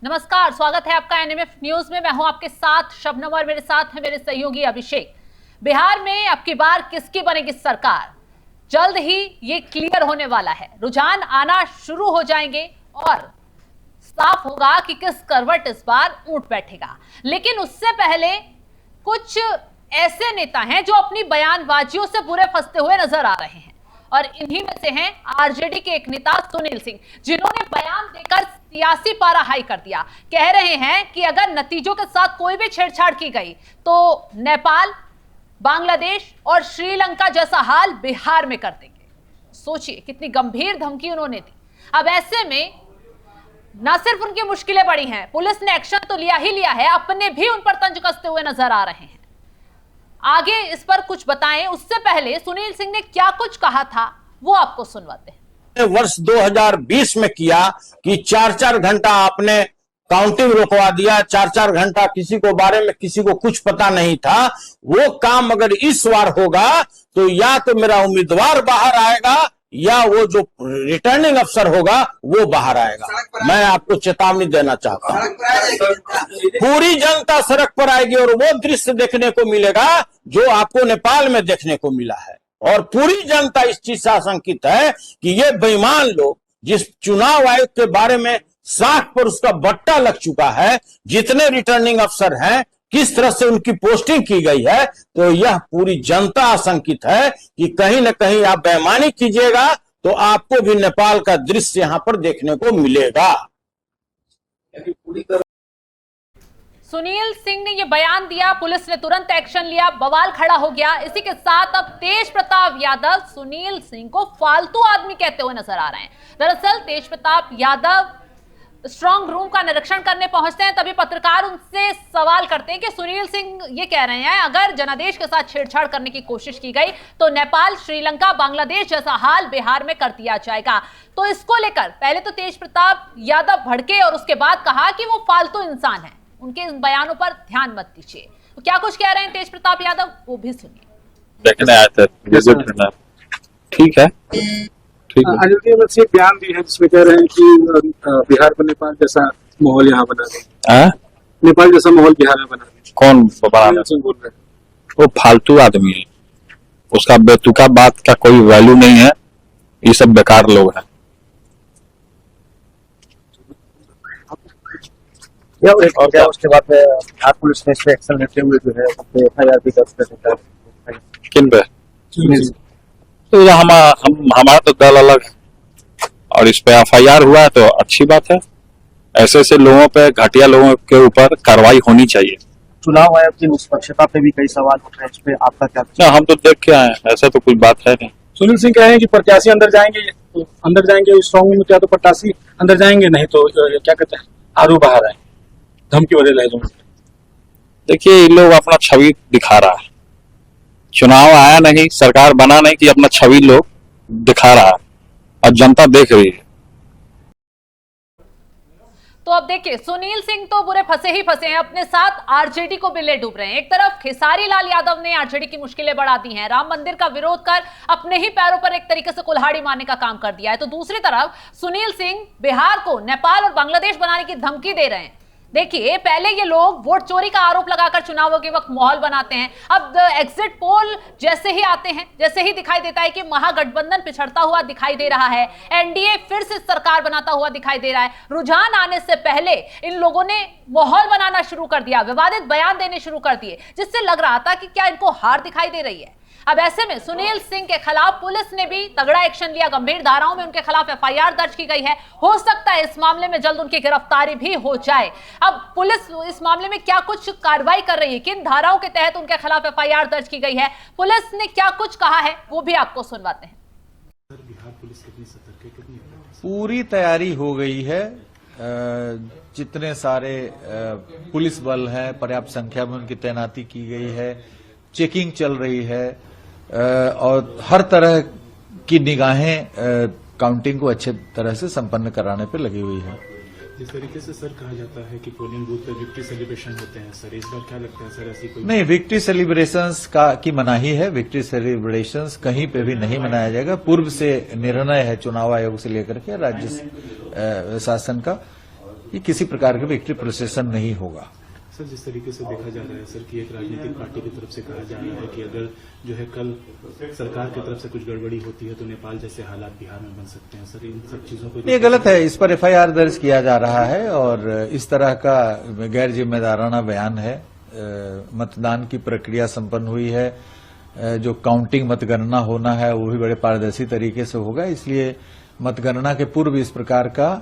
नमस्कार, स्वागत है आपका एनएमएफ न्यूज में। मैं हूं आपके साथ शबनम और मेरे साथ है मेरे सहयोगी अभिषेक। बिहार में अब की बार किसकी बनेगी सरकार, जल्द ही ये क्लियर होने वाला है। रुझान आना शुरू हो जाएंगे और साफ होगा कि किस करवट इस बार ऊंट बैठेगा। लेकिन उससे पहले कुछ ऐसे नेता हैं जो अपनी बयानबाजियों से बुरे फंसते हुए नजर आ रहे हैं और इन्हीं में से हैं आरजेडी के एक नेता सुनील सिंह, जिन्होंने बयान देकर सियासी पारा हाई कर दिया। कह रहे हैं कि अगर नतीजों के साथ कोई भी छेड़छाड़ की गई तो नेपाल, बांग्लादेश और श्रीलंका जैसा हाल बिहार में कर देंगे। सोचिए कितनी गंभीर धमकी उन्होंने दी। अब ऐसे में न सिर्फ उनकी मुश्किलें बढ़ी हैं, पुलिस ने एक्शन तो लिया ही लिया है, अपने भी उन पर तंज कसते हुए नजर आ रहे हैं। आगे इस पर कुछ बताएं, उससे पहले सुनील सिंह ने क्या कुछ कहा था वो आपको सुनवाते हैं। वर्ष 2020 में किया कि 4-4 घंटा आपने काउंटिंग रोकवा दिया, 4-4 घंटा किसी को बारे में किसी को कुछ पता नहीं था। वो काम अगर इस बार होगा तो या तो मेरा उम्मीदवार बाहर आएगा या वो जो रिटर्निंग अफसर होगा वो बाहर आएगा। मैं आपको चेतावनी देना चाहता हूं, पूरी जनता सड़क पर आएगी और वो दृश्य देखने को मिलेगा जो आपको नेपाल में देखने को मिला है। और पूरी जनता इस चीज से आशंकित है कि ये बेईमान लोग जिस चुनाव आयोग के बारे में साख पर उसका बट्टा लग चुका है, जितने रिटर्निंग अफसर हैं, किस तरह से उनकी पोस्टिंग की गई है, तो यह पूरी जनता आशंकित है कि कहीं न कहीं आप बेईमानी कीजिएगा तो आपको भी नेपाल का दृश्य यहां पर देखने को मिलेगा। सुनील सिंह ने यह बयान दिया, पुलिस ने तुरंत एक्शन लिया, बवाल खड़ा हो गया। इसी के साथ अब तेज प्रताप यादव सुनील सिंह को फालतू आदमी कहते हुए नजर आ रहे हैं। दरअसल तेज प्रताप यादव स्ट्रांग रूम का निरीक्षण करने पहुंचते हैं, तभी पत्रकार उनसे सवाल करते हैं कि सुनील सिंह ये कह रहे हैं अगर जनादेश के साथ छेड़छाड़ करने की कोशिश की गई तो नेपाल, श्रीलंका, बांग्लादेश जैसा हाल बिहार में कर दिया जाएगा। तो इसको लेकर पहले तो तेज प्रताप यादव भड़के और उसके बाद कहा कि वो फालतू इंसान है, उनके इन बयानों पर ध्यान मत दीजिए। तो क्या कुछ कह रहे हैं तेज प्रताप यादव, वो भी सुनिए। देखने आया था, ठीक है। अनिल से बयान दी है जिसमें कह रहे हैं कि बिहार में नेपाल जैसा माहौल यहाँ बना दे, नेपाल जैसा माहौल बिहार में बना दे। कौन बोल रहे? वो फालतू आदमी है, उसका बेतुका बात का कोई वैल्यू नहीं है। ये सब बेकार लोग हैं। और उसके बाद आप पुलिस ने इस पे एक्शन लेते हुए जो है FIR भी दर्ज कर दिया। किन पे? तो हमारा तो दल अलग और इस पे FIR हुआ है तो अच्छी बात है। ऐसे ऐसे लोगों पे, घटिया लोगों के ऊपर कार्रवाई होनी चाहिए। चुनाव आयोग की निष्पक्षता पे भी कई सवाल उठ रहे हैं, इस पे आपका क्या? हम तो देख के आए, ऐसा तो कुछ बात है नहीं। सुनील सिंह कह रहे हैं कि प्रत्याशी अंदर जाएंगे स्ट्रांग रूम, क्या तो प्रत्याशी अंदर जाएंगे, नहीं तो क्या कहते हैं आरू बाहर आए, धमकी भरे लहजों में। देखिए ये लोग अपना छवि दिखा रहा है, चुनाव आया नहीं, सरकार बना नहीं कि अपना छवि लोग दिखा रहा है और जनता देख रही है। तो अब देखिए सुनील सिंह तो बुरे फंसे ही फंसे हैं, अपने साथ आरजेडी को भी ले डूब रहे हैं। एक तरफ खेसारी लाल यादव ने आरजेडी की मुश्किलें बढ़ा दी हैं, राम मंदिर का विरोध कर अपने ही पैरों पर एक तरीके से कुल्हाड़ी मारने का काम कर दिया है, तो दूसरी तरफ सुनील सिंह बिहार को नेपाल और बांग्लादेश बनाने की धमकी दे रहे हैं। देखिए पहले ये लोग वोट चोरी का आरोप लगाकर चुनावों के वक्त माहौल बनाते हैं, अब एग्जिट पोल जैसे ही आते हैं, जैसे ही दिखाई देता है कि महागठबंधन पिछड़ता हुआ दिखाई दे रहा है, एनडीए फिर से सरकार बनाता हुआ दिखाई दे रहा है, रुझान आने से पहले इन लोगों ने माहौल बनाना शुरू कर दिया, विवादित बयान देने शुरू कर दिए, जिससे लग रहा था कि क्या इनको हार दिखाई दे रही है। अब ऐसे में सुनील सिंह के खिलाफ पुलिस ने भी तगड़ा एक्शन लिया, गंभीर धाराओं में उनके खिलाफ FIR दर्ज की गई है। हो सकता है इस मामले में जल्द उनकी गिरफ्तारी भी हो जाए। अब पुलिस इस मामले में क्या कुछ कार्रवाई कर रही है, किन धाराओं के तहत उनके खिलाफ FIR दर्ज की गई है, पुलिस ने क्या कुछ कहा है, वो भी आपको सुनवाते हैं। बिहार पुलिस कितनी सतर्क है, कितनी पूरी तैयारी हो गई है, जितने सारे पुलिस बल हैं पर्याप्त संख्या में उनकी तैनाती की गई है, चेकिंग चल रही है और हर तरह की निगाहें काउंटिंग को अच्छे तरह से संपन्न कराने पर लगी हुई है। जिस तरीके से सर कहा जाता है कि पोलिंग बूथ पर विक्ट्री सेलिब्रेशन होते हैं, सर इस बार क्या लगता है सर ऐसी कोई? नहीं, विक्ट्री सेलिब्रेशंस की मनाही है, विक्ट्री सेलिब्रेशंस कहीं पे भी नहीं मनाया जाएगा। पूर्व से निर्णय है चुनाव आयोग से लेकर के राज्य शासन का ये किसी प्रकार का विक्ट्री प्रोसेसन नहीं होगा। सर, जिस तरीके से देखा जा रहा है सर कि एक राजनीतिक पार्टी की तरफ से कहा जा रहा है कि अगर जो है कल सरकार की तरफ से कुछ गड़बड़ी होती है तो नेपाल जैसे हालात बिहार में बन सकते हैं, सर इन सब चीजों को ये गलत है। इस पर FIR दर्ज किया जा रहा है और इस तरह का गैर जिम्मेदाराना बयान है। मतदान की प्रक्रिया संपन्न हुई है, जो काउंटिंग मतगणना होना है वो भी बड़े पारदर्शी तरीके से होगा, इसलिए मतगणना के पूर्व इस प्रकार का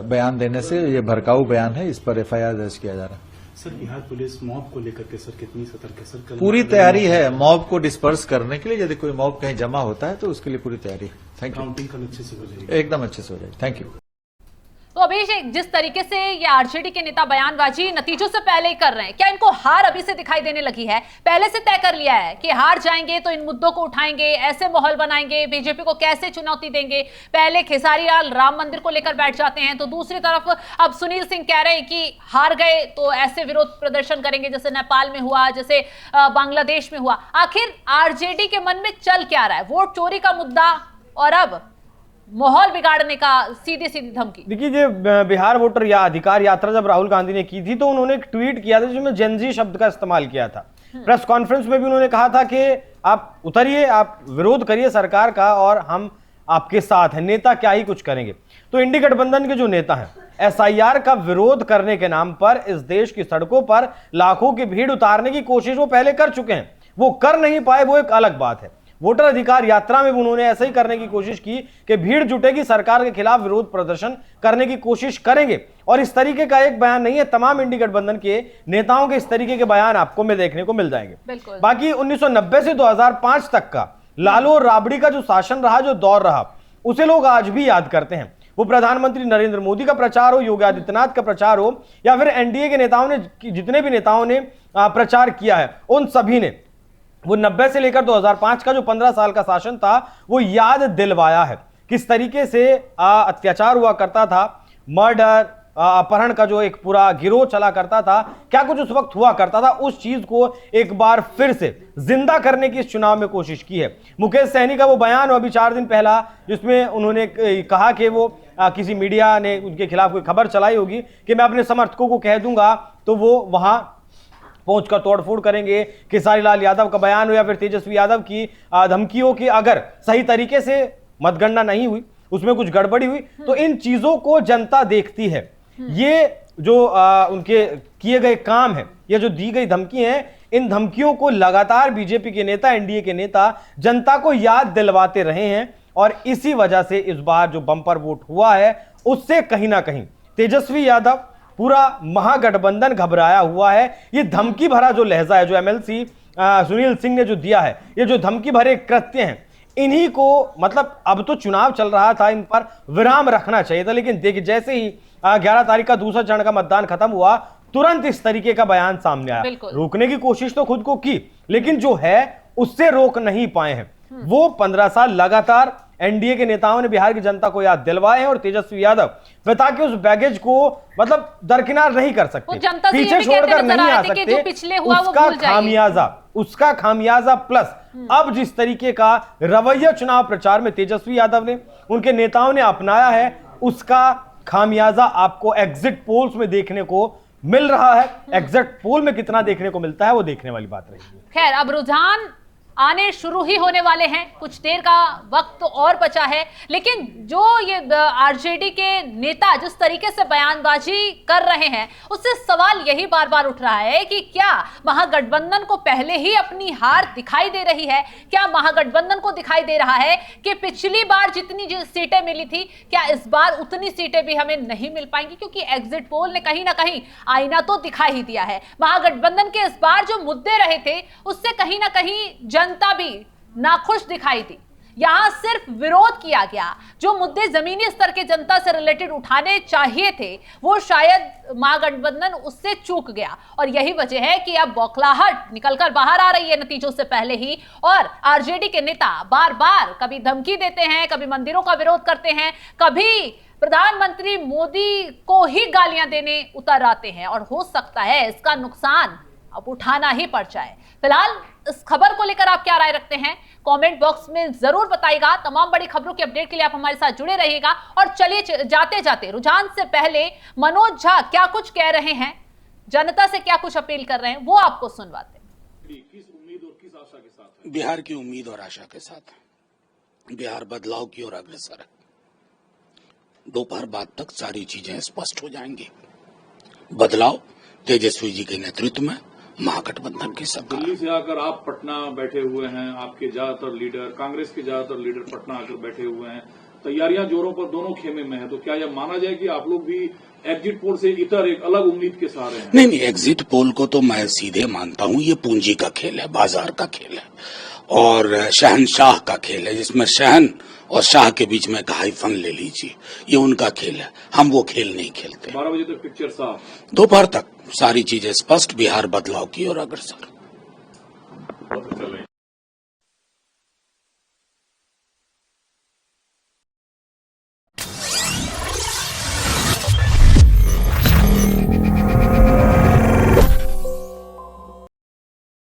बयान देने से ये भड़काऊ बयान है, इस पर FIR दर्ज किया जा रहा है। सर, बिहार पुलिस मॉब को लेकर के सर कितनी सतर्क है सर? पूरी तैयारी है मॉब को डिस्पर्स करने के लिए। यदि कोई मॉब कहीं जमा होता है तो उसके लिए पूरी तैयारी है। Thank you. काउंटिंग कल अच्छे से हो जाएगी? एकदम अच्छे से हो जाएगी। Thank you. तो अभिषेक, जिस तरीके से ये आरजेडी के नेता बयानबाजी नतीजों से पहले ही कर रहे हैं, क्या इनको हार अभी से दिखाई देने लगी है? पहले से तय कर लिया है कि हार जाएंगे तो इन मुद्दों को उठाएंगे, ऐसे माहौल बनाएंगे, बीजेपी को कैसे चुनौती देंगे? पहले खेसारी लाल राम मंदिर को लेकर बैठ जाते हैं, तो दूसरी तरफ अब सुनील सिंह कह रहे हैं कि हार गए तो ऐसे विरोध प्रदर्शन करेंगे जैसे नेपाल में हुआ, जैसे बांग्लादेश में हुआ। आखिर आरजेडी के मन में चल क्या रहा है? वोट चोरी का मुद्दा और अब माहौल बिगाड़ने का सीधी सीधी धमकी। देखिए, जो बिहार वोटर या अधिकार यात्रा जब राहुल गांधी ने की थी तो उन्होंने एक ट्वीट किया था जिसमें जेनजी शब्द का इस्तेमाल किया था। प्रेस कॉन्फ्रेंस में भी उन्होंने कहा था कि आप उतरिए, आप विरोध करिए सरकार का और हम आपके साथ हैं, नेता क्या ही कुछ करेंगे। तो इंडी गठबंधन के जो नेता हैं SIR का विरोध करने के नाम पर इस देश की सड़कों पर लाखों की भीड़ उतारने की कोशिश वो पहले कर चुके हैं। वो कर नहीं पाए, वो एक अलग बात है। वोटर अधिकार यात्रा में भी उन्होंने ऐसे ही करने की कोशिश की कि भीड़ जुटेगी, सरकार के खिलाफ विरोध प्रदर्शन करने की कोशिश करेंगे। और इस तरीके का एक बयान नहीं है, तमाम इंडी गठबंधन के नेताओं के इस तरीके के बयान आपको में देखने को मिल जाएंगे। बाकी 1990 से 2005 तक का लालू और राबड़ी का जो शासन रहा, जो दौर रहा, उसे लोग आज भी याद करते हैं। वो प्रधानमंत्री नरेंद्र मोदी का प्रचार हो, योगी आदित्यनाथ का प्रचार हो, या फिर NDA के नेताओं ने, जितने भी नेताओं ने प्रचार किया है, उन सभी ने वो 90 से लेकर 2005 का जो 15 साल का शासन था वो याद दिलवाया है। किस तरीके से अत्याचार हुआ करता था, मर्डर, अपहरण का जो एक पूरा गिरोह चला करता था, क्या कुछ उस वक्त हुआ करता था, उस चीज को एक बार फिर से जिंदा करने की इस चुनाव में कोशिश की है। मुकेश सहनी का वो बयान अभी 4 दिन पहला, जिसमें उन्होंने कहा कि वो किसी मीडिया ने उनके खिलाफ कोई खबर चलाई होगी कि मैं अपने समर्थकों को कह दूंगा तो वो वहां पहुंचकर तोड़फोड़ करेंगे। खेसारी लाल यादव का बयान हो या फिर तेजस्वी यादव की धमकी हो कि अगर सही तरीके से मतगणना नहीं हुई, उसमें कुछ गड़बड़ी हुई, तो इन चीजों को जनता देखती है। ये जो उनके किए गए काम है, ये जो दी गई धमकी है, इन धमकियों को लगातार बीजेपी के नेता, NDA के नेता जनता को याद दिलवाते रहे हैं। और इसी वजह से इस बार जो बम्पर वोट हुआ है उससे कहीं ना कहीं तेजस्वी यादव, पूरा महागठबंधन घबराया हुआ है। ये धमकी भरा जो लहजा है, जो MLC सुनील सिंह ने जो दिया है, ये जो धमकी भरे कृत्य हैं, इन्हीं को मतलब अब तो चुनाव चल रहा था, इन पर विराम रखना चाहिए था। लेकिन देखिए, जैसे ही 11 तारीख का दूसरा चरण का मतदान खत्म हुआ, तुरंत इस तरीके का बयान सामने आया। रोकने की कोशिश तो खुद को की, लेकिन जो है उससे रोक नहीं पाए हैं। वो 15 साल लगातार NDA के नेताओं ने बिहार की जनता को याद दिलवाए हैं और तेजस्वी यादव ताकि उस बैगेज को मतलब दरकिनार नहीं कर सकते, पीछे छोड़कर नहीं आ सकते। उसका खामियाजा प्लस अब जिस तरीके का रवैया चुनाव प्रचार में तेजस्वी यादव ने, उनके नेताओं ने अपनाया है, उसका खामियाजा आपको एग्जिट पोल्स में देखने को मिल रहा है। एग्जिट पोल में कितना देखने को मिलता है वो देखने वाली बात रहेगी। खैर, अब रुझान आने शुरू ही होने वाले हैं, कुछ देर का वक्त तो और बचा है। लेकिन जो ये आरजेडी के नेता जिस तरीके से बयानबाजी कर रहे हैं, उससे सवाल यही बार बार उठ रहा है कि क्या महागठबंधन को पहले ही अपनी हार दिखाई दे रही है? क्या महागठबंधन को दिखाई दे रहा है कि पिछली बार जितनी सीटें मिली थी, क्या इस बार उतनी सीटें भी हमें नहीं मिल पाएंगी? क्योंकि एग्जिट पोल ने कहीं ना कहीं आईना तो दिखा ही दिया है। महागठबंधन के इस बार जो मुद्दे रहे थे, उससे कहीं ना कहीं जनता भी नाखुश दिखाई दी। यहां सिर्फ विरोध किया गया। जो मुद्दे जमीनी स्तर के जनता से रिलेटेड उठाने चाहिए थे, वो शायद महागठबंधन उससे चूक गया। और यही वजह है कि अब बौखलाहट निकलकर बाहर आ रही है नतीजों से पहले ही। और आरजेडी के नेता बार बार कभी धमकी देते हैं, कभी मंदिरों का विरोध करते हैं, कभी प्रधानमंत्री मोदी को ही गालियां देने उतर आते हैं। और हो सकता है इसका नुकसान अब उठाना ही पड़ जाए। फिलहाल इस खबर को लेकर आप क्या राय रखते हैं, कमेंट बॉक्स में जरूर बताइएगा। तमाम बड़ी खबरों की अपडेट के लिए आप हमारे साथ जुड़े रहिएगा। और चलिए जाते जाते रुझान से पहले मनोज झा क्या कुछ कह रहे हैं, जनता से क्या कुछ अपील कर रहे हैं, वो आपको सुनवाते हैं। किस उम्मीद और किस आशा के साथ है? बिहार की उम्मीद और आशा के साथ बिहार बदलाव की ओर अग्रसर है। दोपहर बाद तक सारी चीजें स्पष्ट हो जाएंगी। बदलाव तेजस्वी जी के नेतृत्व में महागठबंधन की सरकार। दिल्ली से आकर आप पटना बैठे हुए हैं, आपके ज्यादातर लीडर, कांग्रेस के ज्यादातर लीडर पटना आकर बैठे हुए हैं, तैयारियां जोरों पर दोनों खेमे में है, तो क्या यह माना जाए कि आप लोग भी एग्जिट पोल से इतर एक अलग उम्मीद के सहारे हैं? नहीं, एग्जिट पोल को तो मैं सीधे मानता हूं ये पूंजी का खेल है, बाजार का खेल है और शहनशाह का खेल है, जिसमें शहन और शाह के बीच में एक हाइफन ले लीजिए, ये उनका खेल है। हम वो खेल नहीं खेलते। 12 बजे तक पिक्चर साफ, दोपहर तक सारी चीजें स्पष्ट, बिहार बदलाव की ओर अग्रसर।